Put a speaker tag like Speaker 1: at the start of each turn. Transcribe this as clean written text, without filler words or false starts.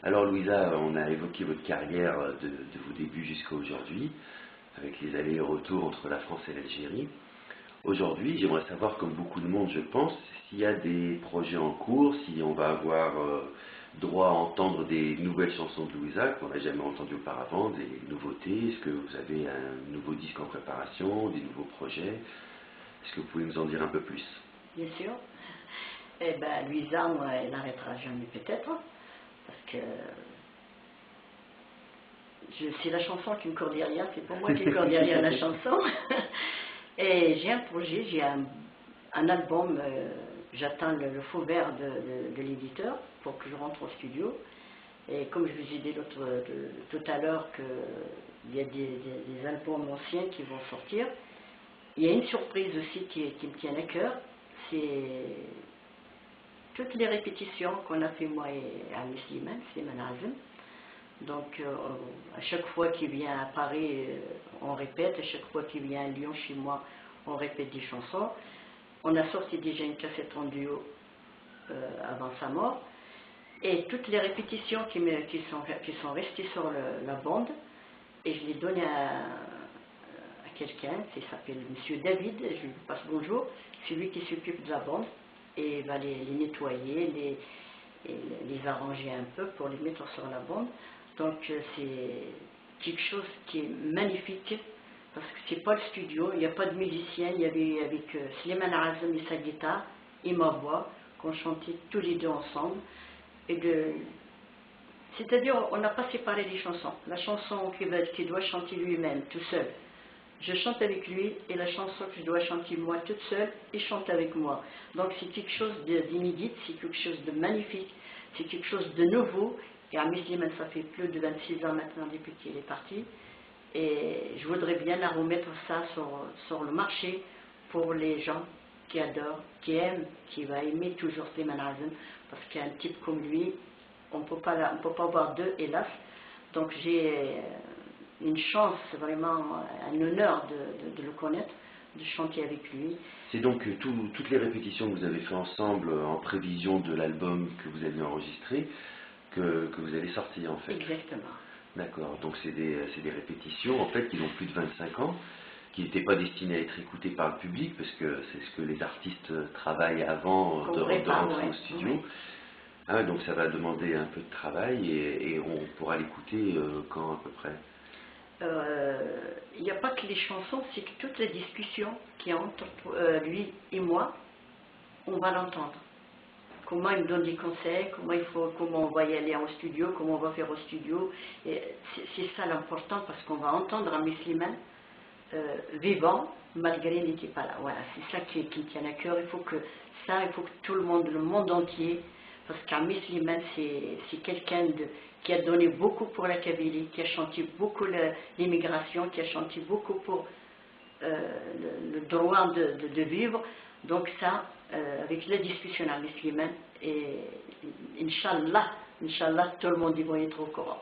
Speaker 1: Alors Louisa, on a évoqué votre carrière de vos débuts jusqu'à aujourd'hui, avec les allers et retours entre la France et l'Algérie. Aujourd'hui, j'aimerais savoir, comme beaucoup de monde je pense, s'il y a des projets en cours, si on va avoir droit à entendre des nouvelles chansons de Louisa qu'on n'a jamais entendues auparavant, des nouveautés. Est-ce que vous avez un nouveau disque en préparation, des nouveaux projets? Est-ce que vous pouvez nous en dire un peu plus?
Speaker 2: Bien sûr. Eh bien, Louisa, moi, elle n'arrêtera jamais peut-être, parce que c'est la chanson qui me court derrière, c'est pour moi qui court derrière la chanson. Et j'ai un projet, j'ai un album, j'attends le feu vert de l'éditeur pour que je rentre au studio. Et comme je vous ai dit tout à l'heure qu'il y a des albums anciens qui vont sortir, il y a une surprise aussi qui me tient à cœur, c'est toutes les répétitions qu'on a fait moi et Ami Slimane Azem. Donc à chaque fois qu'il vient à Paris, on répète, à chaque fois qu'il vient à Lyon chez moi, on répète des chansons. On a sorti déjà une cassette en duo avant sa mort. Et toutes les répétitions qui sont restées sur la bande, et je les donne à quelqu'un qui s'appelle Monsieur David, je lui passe bonjour, c'est lui qui s'occupe de la bande, et va les nettoyer, les arranger un peu pour les mettre sur la bande. Donc c'est quelque chose qui est magnifique, parce que c'est pas le studio, il n'y a pas de musicien, il y avait avec Slimane Azem et sa guitare et ma voix, qu'on chantait tous les deux ensemble. C'est-à-dire, on n'a pas séparé les chansons. La chanson qu'il doit chanter lui-même, tout seul, je chante avec lui, et la chanson que je dois chanter moi toute seule, il chante avec moi. Donc c'est quelque chose d'inédit, c'est quelque chose de magnifique, c'est quelque chose de nouveau. Et Ami Slimane, ça fait plus de 26 ans maintenant depuis qu'il est parti. Et je voudrais bien la remettre ça sur le marché pour les gens qui adorent, qui aiment, qui va aimer toujours Slimane Azem, parce qu'un type comme lui, on ne peut pas avoir deux, hélas. Donc j'ai une chance, vraiment un honneur de le connaître, de chanter avec lui.
Speaker 1: C'est donc toutes les répétitions que vous avez fait ensemble en prévision de l'album que vous aviez enregistré que vous allez sortir en fait.
Speaker 2: Exactement.
Speaker 1: D'accord, donc c'est des répétitions en fait qui ont plus de 25 ans, qui n'étaient pas destinées à être écoutées par le public, parce que c'est ce que les artistes travaillent avant de rentrer au studio.
Speaker 2: Oui.
Speaker 1: Ah, donc ça va demander un peu de travail, et on pourra l'écouter quand à peu près?
Speaker 2: Il n'y a pas que les chansons, c'est que toute la discussion qui est entre lui et moi, on va l'entendre. Comment il me donne des conseils, comment on va y aller au studio, comment on va faire au studio. C'est ça l'important, parce qu'on va entendre Ami Slimane vivant, malgré qu'il n'était pas là. Voilà, c'est ça qui me tient à cœur. Il faut que tout le monde entier, parce qu'Ami Slimane, c'est quelqu'un qui a donné beaucoup pour la Kabylie, qui a chanté beaucoup l'immigration, qui a chanté beaucoup pour le droit de vivre. Donc ça, avec la discussion Ami Slimane, et Inch'Allah, tout le monde va être au courant.